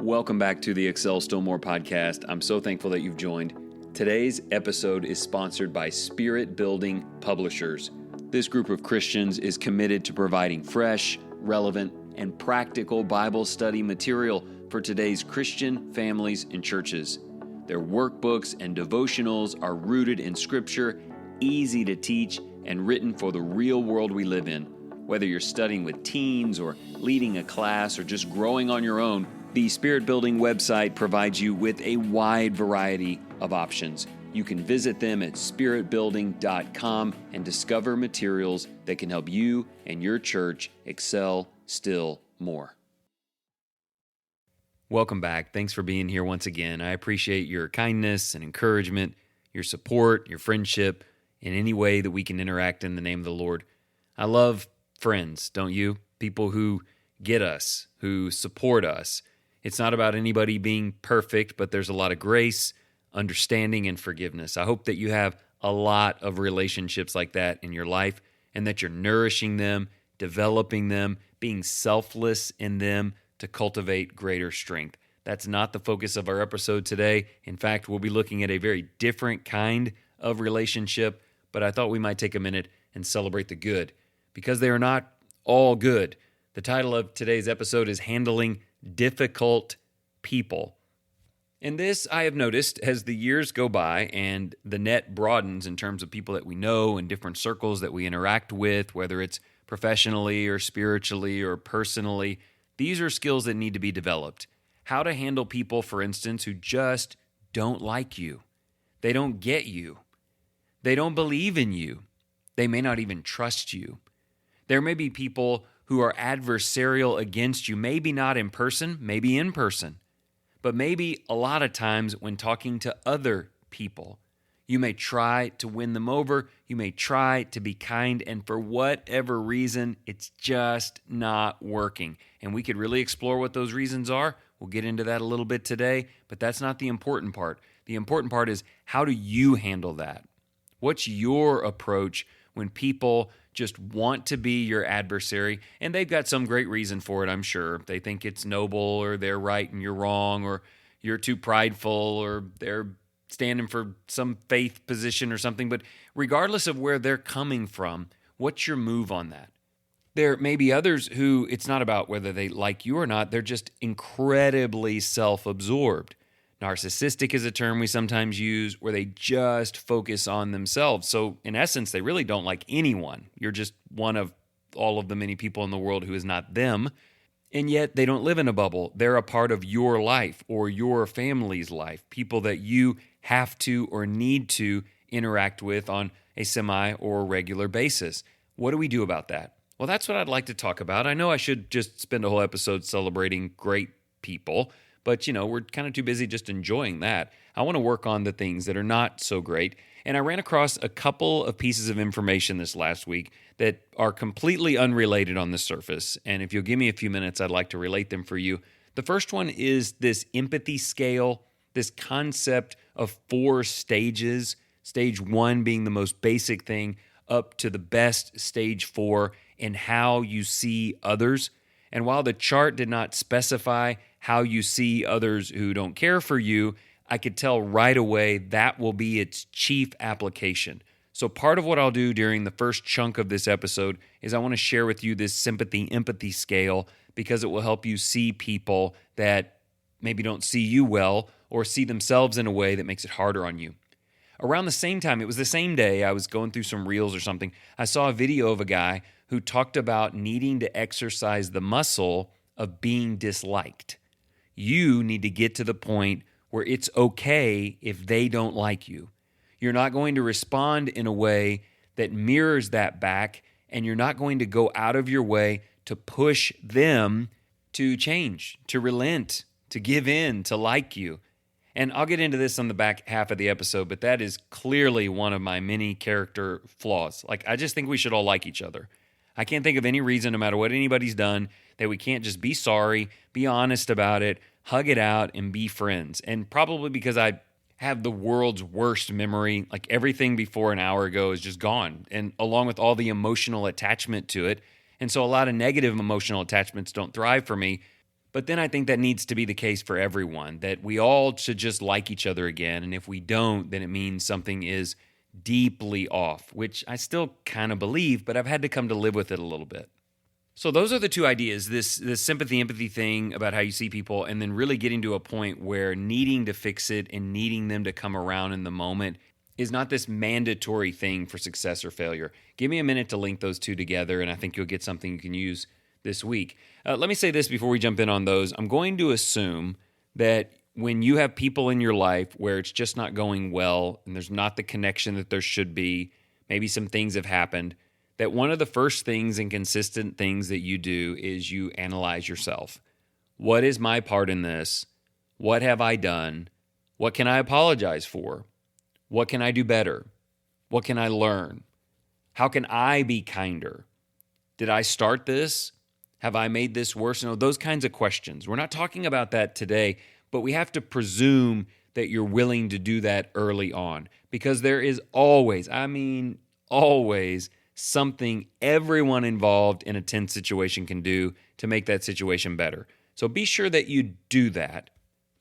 Welcome back to the Excel Still More podcast. I'm so thankful that you've joined. Today's episode is sponsored by Spiritbuilding Publishers. This group of Christians is committed to providing fresh, relevant, and practical Bible study material for today's Christian families and churches. Their workbooks and devotionals are rooted in Scripture, easy to teach, and written for the real world we live in. Whether you're studying with teens or leading a class or just growing on your own, the Spirit Building website provides you with a wide variety of options. You can visit them at spiritbuilding.com and discover materials that can help you and your church excel still more. Welcome back. Thanks for being here once again. I appreciate your kindness and encouragement, your support, your friendship, in any way that we can interact in the name of the Lord. I love friends, don't you? People who get us, who support us. It's not about anybody being perfect, but there's a lot of grace, understanding, and forgiveness. I hope that you have a lot of relationships like that in your life and that you're nourishing them, developing them, being selfless in them to cultivate greater strength. That's not the focus of our episode today. In fact, we'll be looking at a very different kind of relationship, but I thought we might take a minute and celebrate the good because they are not all good. The title of today's episode is Handling Difficult People. And this, I have noticed, as the years go by and the net broadens in terms of people that we know and different circles that we interact with, whether it's professionally or spiritually or personally, these are skills that need to be developed. How to handle people, for instance, who just don't like you. They don't get you. They don't believe in you. They may not even trust you. There may be people who are adversarial against you, maybe not in person, maybe in person, but maybe a lot of times when talking to other people. You may try to win them over, you may try to be kind, and for whatever reason, it's just not working. And we could really explore what those reasons are. We'll get into that a little bit today, but that's not the important part. The important part is, how do you handle that? What's your approach when people just want to be your adversary, and they've got some great reason for it, I'm sure. They think it's noble, or they're right and you're wrong, or you're too prideful, or they're standing for some faith position or something. But regardless of where they're coming from, what's your move on that? There may be others who it's not about whether they like you or not. They're just incredibly self-absorbed. Narcissistic is a term we sometimes use, where they just focus on themselves. So in essence, they really don't like anyone. You're just one of all of the many people in the world who is not them. And yet they don't live in a bubble. They're a part of your life or your family's life, people that you have to or need to interact with on a semi or regular basis. What do we do about that? Well, that's what I'd like to talk about. I know I should just spend a whole episode celebrating great people, but, we're kind of too busy just enjoying that. I want to work on the things that are not so great. And I ran across a couple of pieces of information this last week that are completely unrelated on the surface. And if you'll give me a few minutes, I'd like to relate them for you. The first one is this empathy scale, this concept of 4 stages, stage 1 being the most basic thing, up to the best stage 4 in how you see others. And while the chart did not specify how you see others who don't care for you, I could tell right away that will be its chief application. So part of what I'll do during the first chunk of this episode is I want to share with you this sympathy-empathy scale, because it will help you see people that maybe don't see you well or see themselves in a way that makes it harder on you. Around the same time, it was the same day, I was going through some reels or something, I saw a video of a guy who talked about needing to exercise the muscle of being disliked. You need to get to the point where it's okay if they don't like you. You're not going to respond in a way that mirrors that back, and you're not going to go out of your way to push them to change, to relent, to give in, to like you. And I'll get into this on the back half of the episode, but that is clearly one of my many character flaws. I just think we should all like each other. I can't think of any reason, no matter what anybody's done, that we can't just be sorry, be honest about it, hug it out, and be friends. And probably because I have the world's worst memory, everything before an hour ago is just gone, and along with all the emotional attachment to it. And so a lot of negative emotional attachments don't thrive for me. But then I think that needs to be the case for everyone, that we all should just like each other again. And if we don't, then it means something is deeply off, which I still kind of believe, but I've had to come to live with it a little bit. So those are the two ideas, this sympathy, empathy thing about how you see people, and then really getting to a point where needing to fix it and needing them to come around in the moment is not this mandatory thing for success or failure. Give me a minute to link those two together, and I think you'll get something you can use this week. Let me say this before we jump in on those. I'm going to assume that when you have people in your life where it's just not going well and there's not the connection that there should be, maybe some things have happened, that one of the first things and consistent things that you do is you analyze yourself. What is my part in this? What have I done? What can I apologize for? What can I do better? What can I learn? How can I be kinder? Did I start this? Have I made this worse? Those kinds of questions. We're not talking about that today, but we have to presume that you're willing to do that early on, because there is always something everyone involved in a tense situation can do to make that situation better. So be sure that you do that.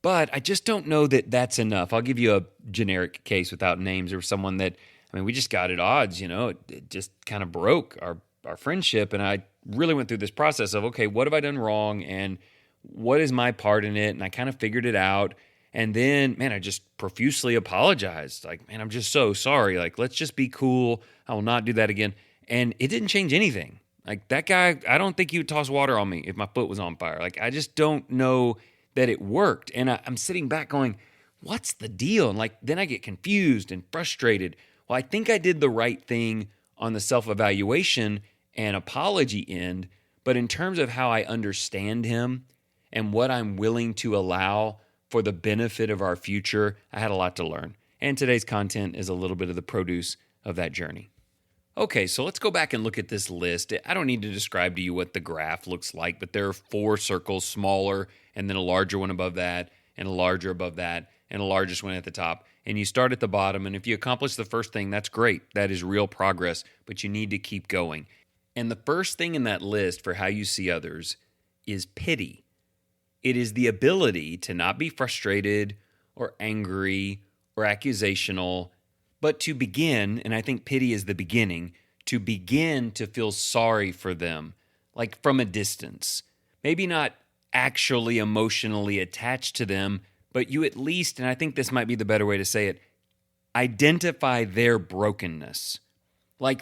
But I just don't know that that's enough. I'll give you a generic case without names. There was someone that, we just got at odds, it just kind of broke our friendship. And I really went through this process of, okay, what have I done wrong? And what is my part in it? And I kind of figured it out. And then, I just profusely apologized. I'm just so sorry. Let's just be cool. I will not do that again. And it didn't change anything. That guy, I don't think he would toss water on me if my foot was on fire. I just don't know that it worked. And I'm sitting back going, what's the deal? And then I get confused and frustrated. Well, I think I did the right thing on the self-evaluation and apology end, but in terms of how I understand him and what I'm willing to allow for the benefit of our future, I had a lot to learn. And today's content is a little bit of the produce of that journey. Okay, so let's go back and look at this list. I don't need to describe to you what the graph looks like, but there are 4 circles, smaller, and then a larger one above that, and a larger above that, and a largest one at the top. And you start at the bottom, and if you accomplish the first thing, that's great. That is real progress, but you need to keep going. And the first thing in that list for how you see others is pity. It is the ability to not be frustrated or angry or accusational, but to begin, and I think pity is the beginning, to begin to feel sorry for them, from a distance. Maybe not actually emotionally attached to them, but you at least, and I think this might be the better way to say it, identify their brokenness.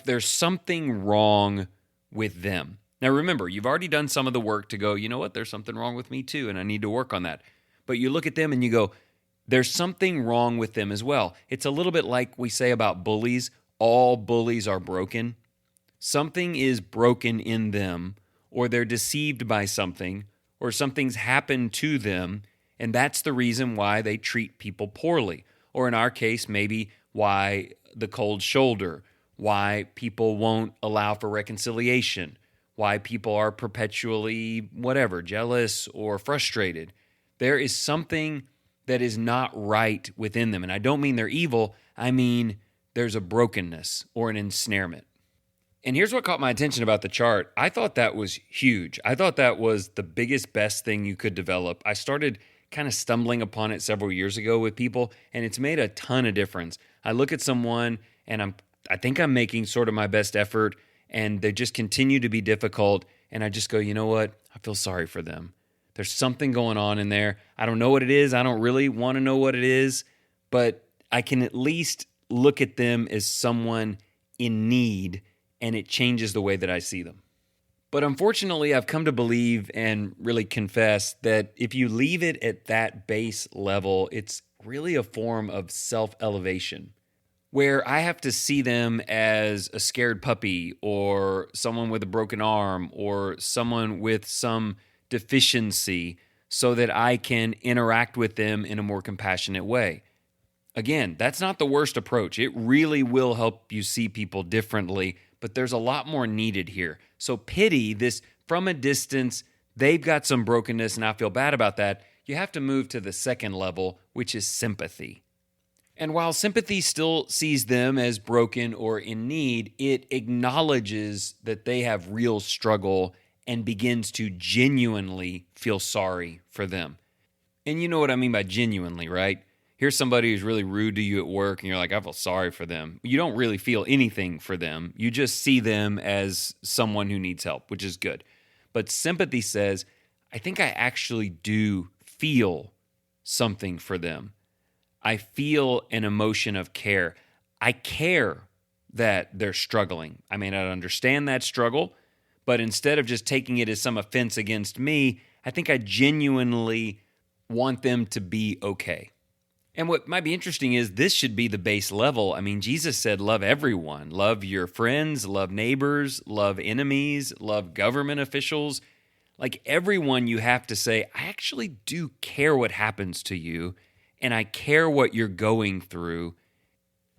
There's something wrong with them. Now remember, you've already done some of the work to go, you know what, there's something wrong with me too, and I need to work on that. But you look at them and you go, there's something wrong with them as well. It's a little bit like we say about bullies, all bullies are broken. Something is broken in them, or they're deceived by something, or something's happened to them, and that's the reason why they treat people poorly. Or in our case, maybe why the cold shoulder, why people won't allow for reconciliation, why people are perpetually, jealous or frustrated. There is something that is not right within them. And I don't mean they're evil. I mean there's a brokenness or an ensnarement. And here's what caught my attention about the chart. I thought that was huge. I thought that was the biggest, best thing you could develop. I started kind of stumbling upon it several years ago with people, and it's made a ton of difference. I look at someone and I think I'm making sort of my best effort, and they just continue to be difficult, and I just go, you know what? I feel sorry for them. There's something going on in there. I don't know what it is. I don't really want to know what it is, but I can at least look at them as someone in need, and it changes the way that I see them. But unfortunately, I've come to believe and really confess that if you leave it at that base level, it's really a form of self-elevation, where I have to see them as a scared puppy or someone with a broken arm or someone with some deficiency so that I can interact with them in a more compassionate way. Again, that's not the worst approach. It really will help you see people differently, but there's a lot more needed here. So pity, this from a distance, they've got some brokenness and I feel bad about that. You have to move to the second level, which is sympathy. And while sympathy still sees them as broken or in need, it acknowledges that they have real struggle and begins to genuinely feel sorry for them. And you know what I mean by genuinely, right? Here's somebody who's really rude to you at work, and you're like, I feel sorry for them. You don't really feel anything for them. You just see them as someone who needs help, which is good. But sympathy says, I think I actually do feel something for them. I feel an emotion of care. I care that they're struggling. I may not understand that struggle, but instead of just taking it as some offense against me, I think I genuinely want them to be okay. And what might be interesting is this should be the base level. I mean, Jesus said, love everyone. Love your friends, love neighbors, love enemies, love government officials. Like everyone, you have to say, I actually do care what happens to you, and I care what you're going through.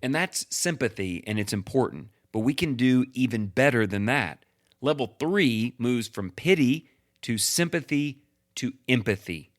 And that's sympathy, and it's important. But we can do even better than that. Level 3 moves from pity to sympathy to empathy.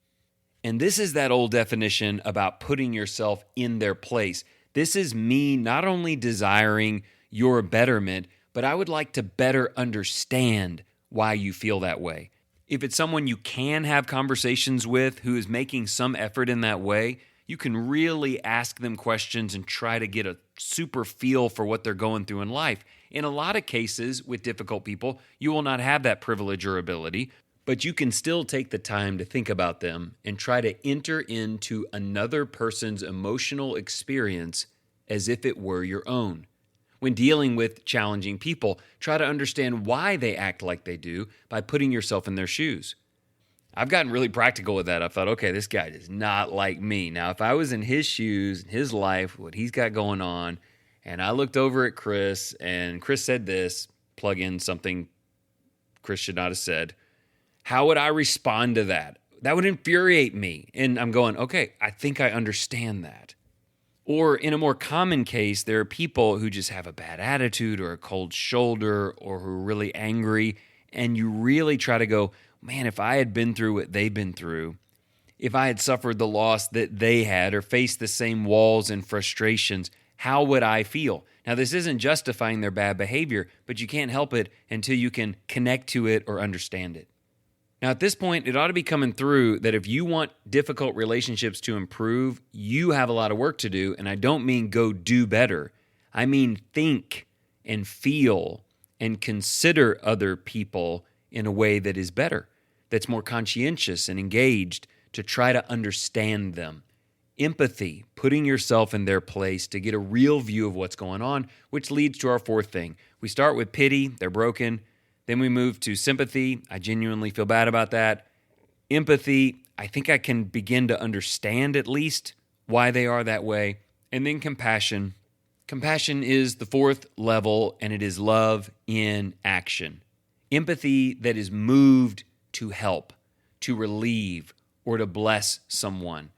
And this is that old definition about putting yourself in their place. This is me not only desiring your betterment, but I would like to better understand why you feel that way. If it's someone you can have conversations with who is making some effort in that way, you can really ask them questions and try to get a super feel for what they're going through in life. In a lot of cases with difficult people, you will not have that privilege or ability, but you can still take the time to think about them and try to enter into another person's emotional experience as if it were your own. When dealing with challenging people, try to understand why they act like they do by putting yourself in their shoes. I've gotten really practical with that. I thought, okay, this guy does not like me. Now, if I was in his shoes, in his life, what he's got going on, and I looked over at Chris, and Chris said this, plug in something Chris should not have said, how would I respond to that? That would infuriate me. And I'm going, okay, I think I understand that. Or in a more common case, there are people who just have a bad attitude or a cold shoulder or who are really angry. And you really try to go, man, if I had been through what they've been through, if I had suffered the loss that they had or faced the same walls and frustrations, how would I feel? Now, this isn't justifying their bad behavior, but you can't help it until you can connect to it or understand it. Now, at this point, it ought to be coming through that if you want difficult relationships to improve, you have a lot of work to do. And I don't mean go do better. I mean think and feel and consider other people in a way that is better, that's more conscientious and engaged to try to understand them. Empathy, putting yourself in their place to get a real view of what's going on, which leads to our fourth thing. We start with pity, they're broken. Then we move to sympathy. I genuinely feel bad about that. Empathy, I think I can begin to understand at least why they are that way. And then compassion. Compassion is the fourth level, and it is love in action. Empathy that is moved to help, to relieve, or to bless someone.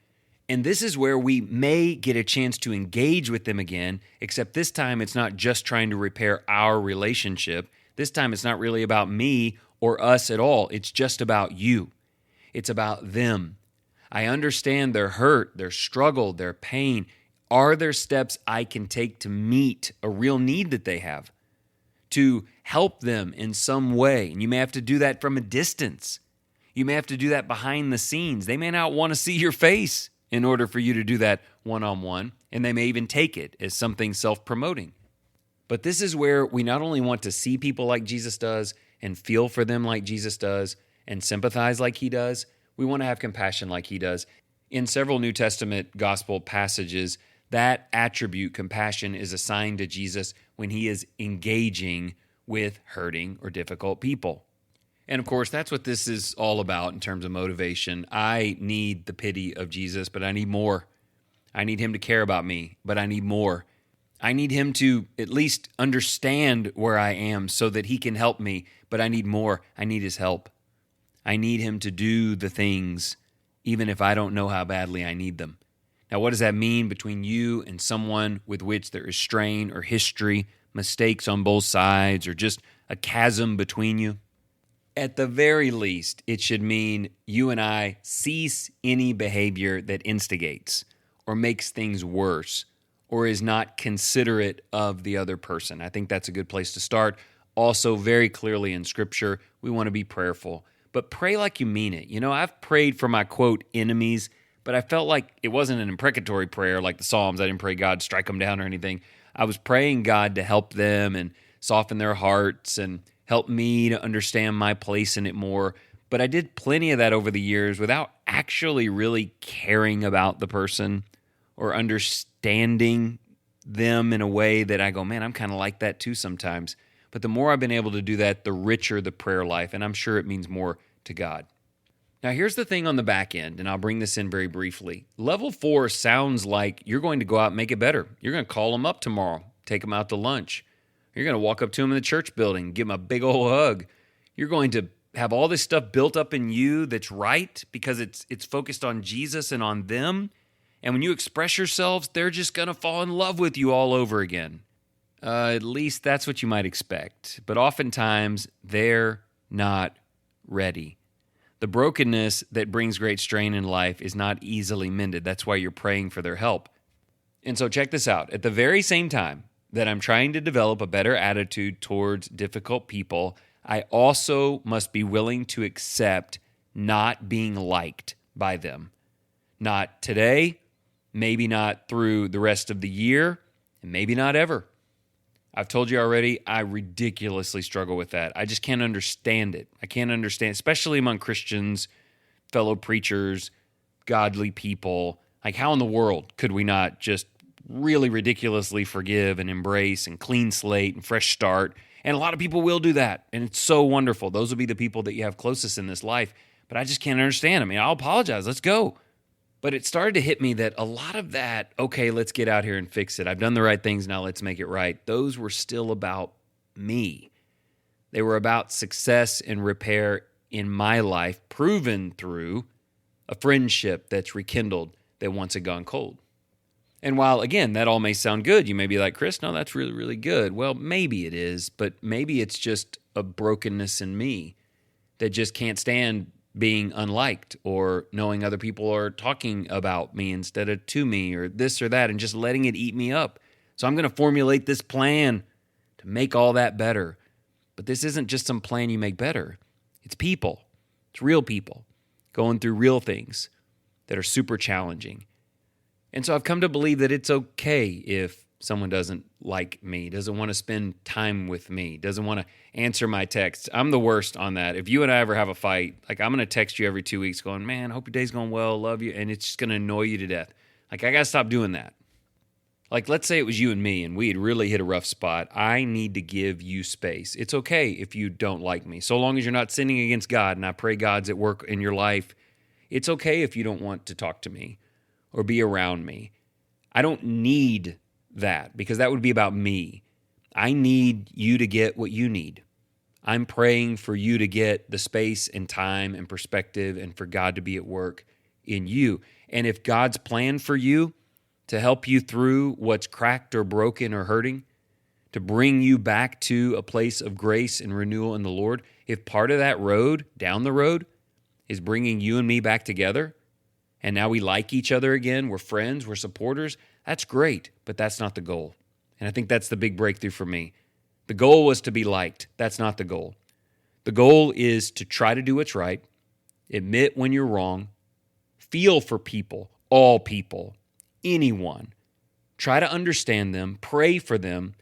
And this is where we may get a chance to engage with them again, except this time it's not just trying to repair our relationship. This time it's not really about me or us at all. It's just about you. It's about them. I understand their hurt, their struggle, their pain. Are there steps I can take to meet a real need that they have? To help them in some way? And you may have to do that from a distance. You may have to do that behind the scenes. They may not want to see your face in order for you to do that one-on-one, and they may even take it as something self-promoting. But this is where we not only want to see people like Jesus does and feel for them like Jesus does and sympathize like he does, we want to have compassion like he does. In several New Testament gospel passages, that attribute, compassion, is assigned to Jesus when he is engaging with hurting or difficult people. And of course, that's what this is all about in terms of motivation. I need the pity of Jesus, but I need more. I need him to care about me, but I need more. I need him to at least understand where I am so that he can help me, but I need more. I need his help. I need him to do the things, even if I don't know how badly I need them. Now, what does that mean between you and someone with which there is strain or history, mistakes on both sides, or just a chasm between you? At the very least, it should mean you and I cease any behavior that instigates or makes things worse or is not considerate of the other person. I think that's a good place to start. also very clearly in Scripture. We want to be prayerful, but pray like you mean it. I've prayed for my, quote, enemies, but I felt like it wasn't an imprecatory prayer like the Psalms. I didn't pray God strike them down or anything. I was praying God to help them and soften their hearts and help me to understand my place in it more. But I did plenty of that over the years without actually really caring about the person or understanding them in a way that I go, man, I'm kind of like that too sometimes. But the more I've been able to do that, the richer the prayer life, and I'm sure it means more to God. Now, here's the thing on the back end, and I'll bring this in very briefly. Level 4 sounds like you're going to go out and make it better. You're going to call them up tomorrow, take them out to lunch. You're going to walk up to them in the church building, give them a big old hug. You're going to have all this stuff built up in you that's right because it's focused on Jesus and on them. And when you express yourselves, they're just going to fall in love with you all over again. At least that's what you might expect. But oftentimes, they're not ready. The brokenness that brings great strain in life is not easily mended. That's why you're praying for their help. And so check this out. At the very same time that I'm trying to develop a better attitude towards difficult people, I also must be willing to accept not being liked by them. Not today, maybe not through the rest of the year, and maybe not ever. I've told you already, I ridiculously struggle with that. I just can't understand it. I can't understand, especially among Christians, fellow preachers, godly people. Like, how in the world could we not just really ridiculously forgive and embrace and clean slate and fresh start? And a lot of people will do that, and it's so wonderful. Those will be the people that you have closest in this life, but I just can't understand. I mean, I'll apologize. Let's go. But it started to hit me that a lot of that, okay, let's get out here and fix it. I've done the right things, now let's make it right. Those were still about me. They were about success and repair in my life, proven through a friendship that's rekindled that once had gone cold. And while, again, that all may sound good, you may be like, Chris, no, that's really, really good. Well, maybe it is, but maybe it's just a brokenness in me that just can't stand being unliked or knowing other people are talking about me instead of to me or this or that and just letting it eat me up. So I'm going to formulate this plan to make all that better. But this isn't just some plan you make better. It's people. It's real people going through real things that are super challenging. And so I've come to believe that it's okay if someone doesn't like me, doesn't want to spend time with me, doesn't want to answer my texts. I'm the worst on that. If you and I ever have a fight, like, I'm going to text you every 2 weeks going, man, hope your day's going well, love you, and it's just going to annoy you to death. Like, I got to stop doing that. Like, let's say it was you and me, and we had really hit a rough spot. I need to give you space. It's okay if you don't like me, so long as you're not sinning against God, and I pray God's at work in your life. It's okay if you don't want to talk to me or be around me. I don't need that because that would be about me. I need you to get what you need. I'm praying for you to get the space and time and perspective and for God to be at work in you. And if God's plan for you to help you through what's cracked or broken or hurting, to bring you back to a place of grace and renewal in the Lord, if part of that road, down the road, is bringing you and me back together, and now we like each other again, we're friends, we're supporters, that's great, but that's not the goal. And I think that's the big breakthrough for me. The goal was to be liked. That's not the goal. The goal is to try to do what's right, admit when you're wrong, feel for people, all people, anyone. Try to understand them, pray for them,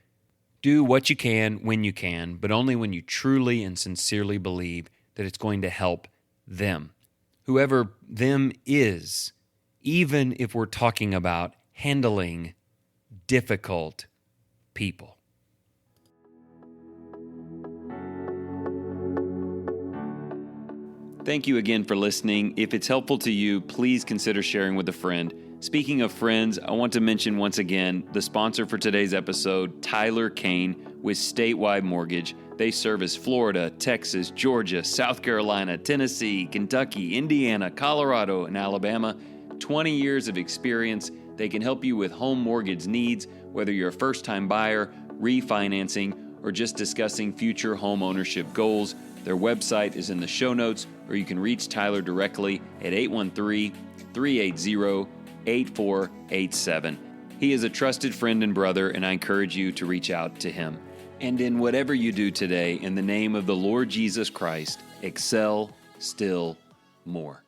do what you can when you can, but only when you truly and sincerely believe that it's going to help them. Whoever them is, even if we're talking about handling difficult people. Thank you again for listening. If it's helpful to you, please consider sharing with a friend. Speaking of friends, I want to mention once again the sponsor for today's episode, Tyler Cain with Statewide Mortgage. They service Florida, Texas, Georgia, South Carolina, Tennessee, Kentucky, Indiana, Colorado, and Alabama. 20 years of experience. They can help you with home mortgage needs, whether you're a first-time buyer, refinancing, or just discussing future home ownership goals. Their website is in the show notes, or you can reach Tyler directly at 813-380-8487. He is a trusted friend and brother, and I encourage you to reach out to him. And in whatever you do today, in the name of the Lord Jesus Christ, excel still more.